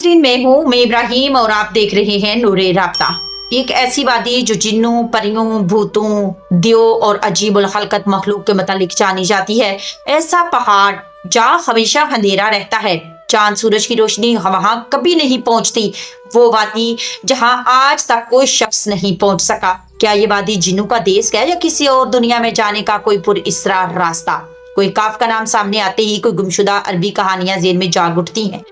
Screen में हूँ मैं इब्राहिम और आप देख रहे हैं नूरे राब्ता। एक ऐसी वादी जो जिन्नों, परियों, भूतों, दियों और अजीब उल खलकत मखलूक के मतलब जानी जाती है। ऐसा पहाड़ जहाँ हमेशा अंधेरा रहता है, चांद सूरज की रोशनी वहां कभी नहीं पहुंचती। वो वादी जहां आज तक कोई शख्स नहीं पहुंच सका। क्या ये वादी जिन्नों का देश है या किसी और दुनिया में जाने का कोई पुरअसरार रास्ता? कोई काफ का नाम सामने आते ही कोई गुमशुदा अरबी कहानियां ज़हन में जाग उठती हैं।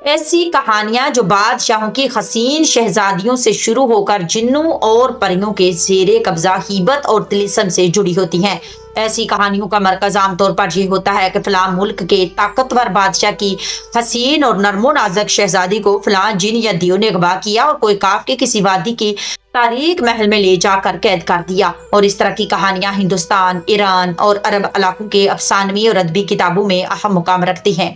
ऐसी कहानियां जो बादशाहों की हसीन शहजादियों से शुरू होकर जिन्नों और परियों के ज़ेरे कब्जा हिबत और तिलिस्म से जुड़ी होती हैं। ऐसी कहानियों का मरकज आमतौर पर यह होता है कि फलां मुल्क के ताकतवर बादशाह की हसीन और नरमो नाजक शहजादी को फलां जिन या दियों ने अगवा किया और कोई काफ के किसी वादी की तारीख महल में ले जाकर कैद कर दिया। और इस तरह की कहानियां हिंदुस्तान, ईरान और अरब इलाकों के अफसानवी और अदबी किताबों में अहम मुकाम रखती हैं।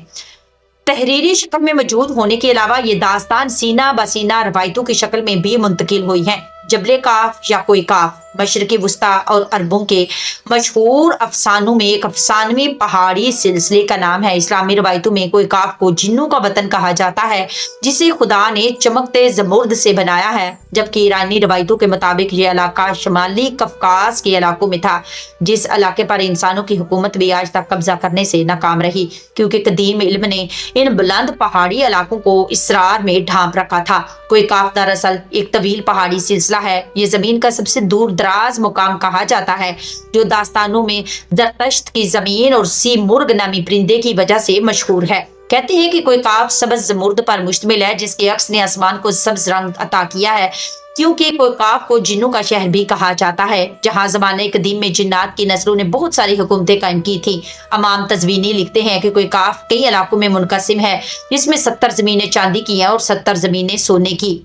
तहरीरी शक्ल में मौजूद होने के अलावा ये दास्तान सीना बसीना रवायतों की शक्ल में भी मुंतकिल हुई हैं। जबले काफ या कोई काफ मशरक़ी वुस्ता और अरबों के मशहूर अफसानों में एक अफसानवी पहाड़ी सिलसिले का नाम है। इस्लामी रवायतों में कोई काफ को जिन्नों का वतन कहा जाता है, जिसे खुदा ने चमकते जमुर्द से बनाया है। जबकि ईरानी रवायतों के मुताबिक ये इलाका शमाली कफकास के इलाकों में था, जिस इलाके पर इंसानों की हुकूमत भी आज तक कब्जा करने से नाकाम रही, क्योंकि कदीम इल्म ने इन बुलंद पहाड़ी इलाकों को इसरार में ढांप रखा था। कोई काफ दरअसल एक तवील पहाड़ी सिलसिला है। ये जमीन का सबसे दूर दराज मुकाम कहा जाता है, जो दास्तानों में जरतश्त की जमीन और सी मुर्ग नामी परिंदे की वजह से मशहूर है। कहते हैं कि कोई काफ सबज जमुर्द पर मुश्तमिल है, जिसके अक्स ने आसमान को सब्ज रंग अता किया है। क्योंकि कोई काफ को जिन्नों का शहर भी कहा जाता है, जहां ज़माने कदीम में जिन्नात की नस्लों ने बहुत सारी हुकूमतें कायम की थी। अमाम तजवीनी लिखते हैं कि कोई काफ कई इलाकों में मुनकसिम है, जिसमें 70 जमीनें चांदी की हैं और 70 जमीनें सोने की।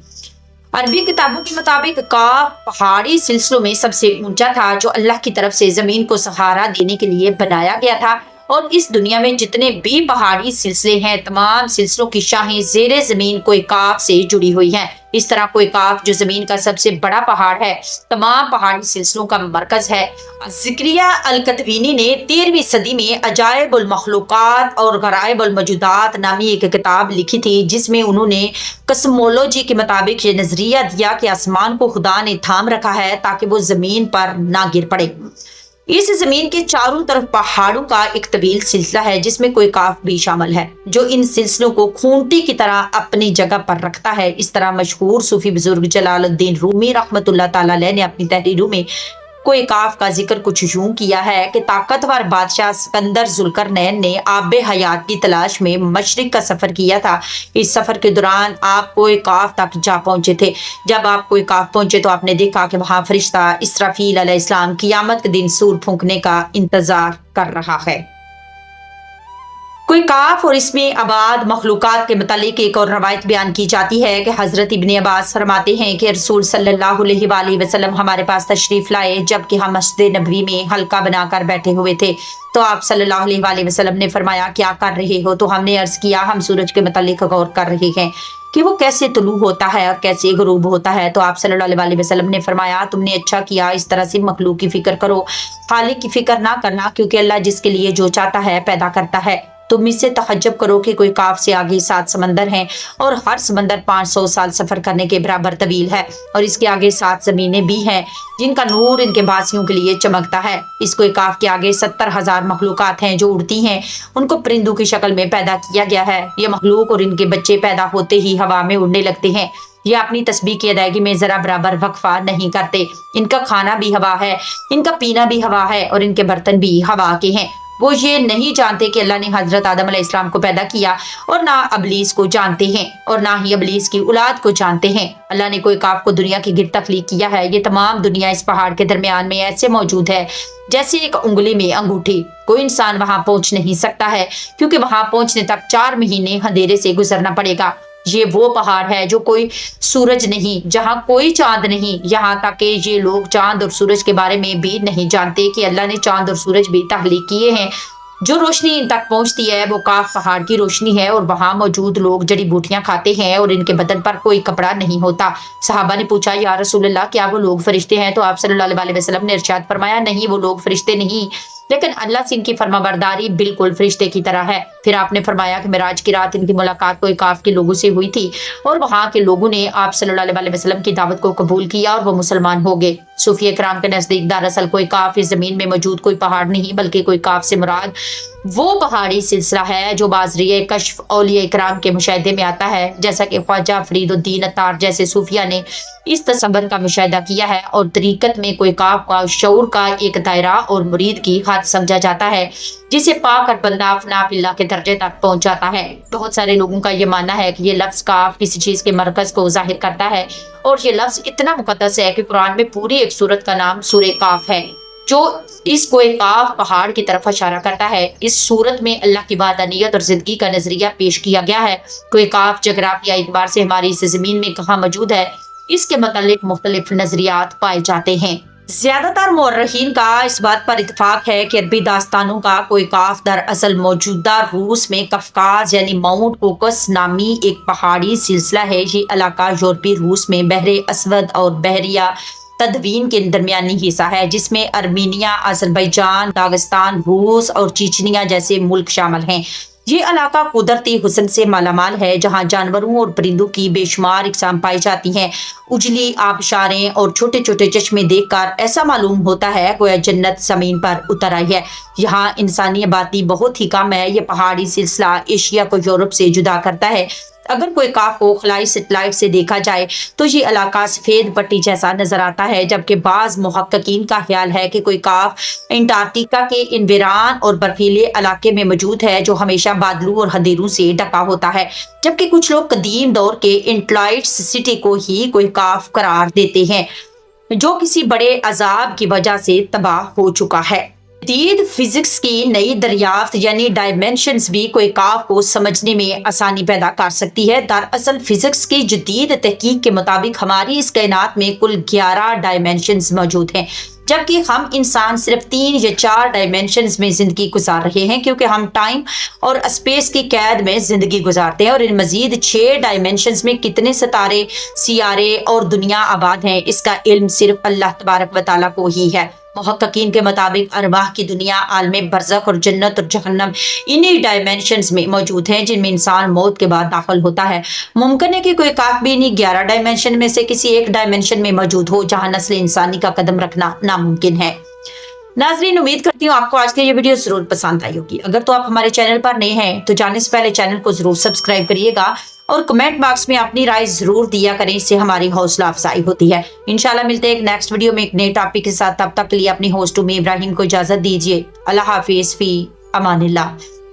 अरबी किताबों के मुताबिक काफ पहाड़ी सिलसिलों में सबसे ऊंचा था, जो अल्लाह की तरफ से जमीन को सहारा देने के लिए बनाया गया था। और इस दुनिया में जितने भी पहाड़ी सिलसिले हैं, तमाम सिलसिलों की शाहें ज़ेरे जमीन कोई काफ से जुड़ी हुई हैं। इस तरह कोई काफ, जो जमीन का सबसे बड़ा पहाड़ है, तमाम पहाड़ी सिलसिलों का मरकज है। ज़िक्रिया अल-कतवीनी ने 13वीं सदी में अजायबुल मखलूकात और गराइबुल मौजूदात नामी एक किताब लिखी थी, जिसमें उन्होंने कस्मोलॉजी के मुताबिक ये नजरिया दिया कि आसमान को खुदा ने थाम रखा है ताकि वो जमीन पर ना गिर पड़े। इस जमीन के चारों तरफ पहाड़ों का एक तवील सिलसिला है, जिसमें कोई काफ भी शामिल है, जो इन सिलसिलों को खूंटी की तरह अपनी जगह पर रखता है। इस तरह मशहूर सूफी बुजुर्ग जलालुद्दीन रूमी रहमतुल्लाह तआला अलैह ने अपनी तहरीरों में कोई काफ का जिक्र कुछ यूं किया है कि ताकतवर बादशाह सिकंदर जुल्करनैन ने आबे हयात की तलाश में मशरिक का सफर किया था। इस सफर के दौरान आप कोई काफ तक जा पहुंचे थे। जब आप कोई काफ पहुंचे तो आपने देखा कि वहां फरिश्ता इसराफील अलैहिस्सलाम क़यामत के दिन सूर फूंकने का इंतजार कर रहा है। कोई काफ और इसमें आबाद मखलूकात के मुतालिक एक और रवायत बयान की जाती है कि हजरत इब्ने अब्बास फरमाते हैं कि रसूल सल्लल्लाहु अलैहि वसल्लम हमारे पास तशरीफ लाए, जबकि हम मस्जिद नबवी में हल्का बनाकर बैठे हुए थे। तो आप सल्लल्लाहु अलैहि वसल्लम ने फरमाया, क्या कर रहे हो? तो हमने अर्ज किया, हम सूरज के मुतालिक गौर कर रहे हैं कि वो कैसे तुलू होता है और कैसे गुरूब होता है। तो आप सल्लल्लाहु अलैहि वसल्लम ने फरमाया, तुमने अच्छा किया, इस तरह से मखलूक की फिक्र करो, खालिक की फिक्र ना करना, क्योंकि अल्लाह जिसके लिए जो चाहता है पैदा करता है। तुम इससे तहज्जुब करो कि कोई काफ से आगे 7 समंदर हैं और हर समंदर 500 साल सफर करने के बराबर तवील है, और इसके आगे 7 जमीनें भी हैं जिनका नूर इनके बासियों के लिए चमकता है। इस कोई काफ के आगे 70,000 मखलूकात हैं जो उड़ती हैं, उनको परिंदों की शक्ल में पैदा किया गया है। ये मखलूक और इनके बच्चे पैदा होते ही हवा में उड़ने लगते हैं। ये अपनी तस्बीह की अदायगी में जरा बराबर वक्फा नहीं करते। इनका खाना भी हवा है, इनका पीना भी हवा है, और इनके बर्तन भी हवा के हैं। वो ये नहीं जानते कि अल्लाह ने हजरत आदम अलैहिस्सलाम को पैदा किया, और ना अबलीस को जानते हैं और ना ही अबलीस की औलाद को जानते हैं। अल्लाह ने कोई काफ को दुनिया की गिर तख्लीक किया है। ये तमाम दुनिया इस पहाड़ के दरमियान में ऐसे मौजूद है जैसे एक उंगली में अंगूठी। कोई इंसान वहां पहुंच नहीं सकता है, क्योंकि वहां पहुंचने तक 4 महीने अंधेरे से गुजरना पड़ेगा। ये वो पहाड़ है जो कोई सूरज नहीं, जहाँ कोई चांद नहीं। यहाँ तक कि ये लोग चांद और सूरज के बारे में भी नहीं जानते कि अल्लाह ने चांद और सूरज भी तख्लीक किए हैं। जो रोशनी इन तक पहुंचती है वो काफ पहाड़ की रोशनी है, और वहां मौजूद लोग जड़ी बूटियां खाते हैं और इनके बदन पर कोई कपड़ा नहीं होता। सहाबा ने पूछा, या रसूल अल्लाह, क्या वो लोग फरिश्ते हैं? तो आप सल्लल्लाहु अलैहि वसल्लम ने इरशाद फरमाया, नहीं, वो लोग फरिश्ते नहीं, लेकिन अल्लाह से इनकी फरमाबरदारी बिल्कुल फरिश्ते की तरह है। फिर आपने फरमाया कि मेराज की रात इनकी मुलाकात कोई काफ के लोगों से हुई थी और वहाँ के लोगों ने आप सल्लल्लाहु अलैहि वसल्लम की दावत को कबूल किया और वो मुसलमान हो गए। सूफी इकराम के नजदीक दरअसल कोई काफ इस जमीन में मौजूद कोई पहाड़ नहीं, बल्कि कोई काफ से मुराद वो पहाड़ी सिलसिला है जो बाज़रिए कश्फ औलिया इकराम के मुशाहिदे में आता है। जैसा कि ख्वाजा फरीदुद्दीन अत्तार जैसे सूफिया ने इस तसव्वुर का मुशाहिदा किया है और तरीकत में कोई काफ का शऊर का एक दायरा और मुरीद की हद समझा जाता है, जिसे पाकर बंदा अपना अल्लाह के दर्जे तक पहुंच जाता है। बहुत सारे लोगों का ये मानना है कि ये लफ्ज काफ किसी चीज के मरकज को जाहिर करता है और ये लफ्ज इतना मुकद्दस है कि कुरान में पूरी एक सूरत का नाम सूरे काफ है, जो इस कोई काफ पहाड़ की तरफ इशारा करता है। इस सूरत में अल्लाह की वाहदानियत और जिंदगी का नजरिया पेश किया गया है। कोई काफ जगराफिया एतबार से हमारी इस जमीन में कहाँ मौजूद है, इसके मतलब मुख्तलिफ नजरियात पाए जाते हैं। ज्यादातर मुर्रखीन का इस बात पर इत्तेफाक है कि अरबी दास्तानों का कोई काफ दरअसल मौजूदा रूस में कफकाज यानी माउंट कोकस नामी एक पहाड़ी सिलसिला है। ये इलाका यूरोपीय रूस में बहरे असवद और बहरिया तदवीन के दरमियानी हिस्सा है, जिसमें अर्मीनिया, अजरबैजान, दागिस्तान, रूस और चीचनिया जैसे मुल्क शामिल हैं। ये इलाका कुदरती हुस्न से मालामाल है, जहाँ जानवरों और परिंदों की बेशुमार इकसाम पाई जाती हैं। उजली आबशारें और छोटे छोटे चश्मे देखकर ऐसा मालूम होता है गोया जन्नत जमीन पर उतर आई है। यहाँ इंसानी आबादी बहुत ही कम है। ये पहाड़ी सिलसिला एशिया को यूरोप से जुदा करता है। अगर कोई काफ को खलाई सेटेलाइट से देखा जाए तो ये इलाका सफेद पट्टी जैसा नजर आता है, जबकि बाज मुहक्किकीन का ख्याल है कि कोई काफ अंटार्कटिका के इन वीरान और बर्फीले इलाके में मौजूद है, जो हमेशा बादलों और अंधेरों से ढका होता है। जबकि कुछ लोग कदीम दौर के इंटलाइट्स सिटी को ही कोई काफ करार देते हैं, जो किसी बड़े अजाब की वजह से तबाह हो चुका है। जदीद फिजिक्स की नई दरियाफ्त यानी डायमेंशंस भी कोई काफ को समझने में आसानी पैदा कर सकती है। दरअसल फिजिक्स की जदीद तहकीक के मुताबिक हमारी इस कायनात में कुल 11 डायमेंशंस मौजूद हैं, जबकि हम इंसान सिर्फ 3 या 4 डायमेंशंस में जिंदगी गुजार रहे हैं, क्योंकि हम टाइम और स्पेस की कैद में जिंदगी गुजारते हैं। और इन मजीद 6 डायमेंशंस में कितने सितारे, सियारे और दुनिया आबाद हैं, इसका इल्म सिर्फ अल्लाह तबारक व तआला को ही है। मुहक्किकीन के मुताबिक अरवाह की दुनिया, आलम बरज़ख और जन्नत और जहन्नम इन्हीं डायमेंशंस में मौजूद हैं, जिनमें इंसान मौत के बाद दाखिल होता है। मुमकिन है कि कोई काफ भी इन्हीं 11 डायमेंशन में से किसी एक डायमेंशन में मौजूद हो, जहां नस्ल इंसानी का कदम रखना नामुमकिन है। नाजरीन, उम्मीद करती हूँ आपको आज की ये वीडियो जरूर पसंद आई होगी। अगर तो आप हमारे चैनल पर नए हैं तो जाने से पहले चैनल को जरूर सब्सक्राइब करिएगा और कमेंट बॉक्स में अपनी राय जरूर दिया करें, इससे हमारी हौसला अफजाई होती है। इंशाल्लाह मिलते हैं एक नेक्स्ट वीडियो में एक नए टॉपिक के साथ। तब तक के लिए अपनी होस्ट उम्मी इब्राहिम को इजाजत दीजिए। अल्लाह हाफिज, फी अमानिल्लाह।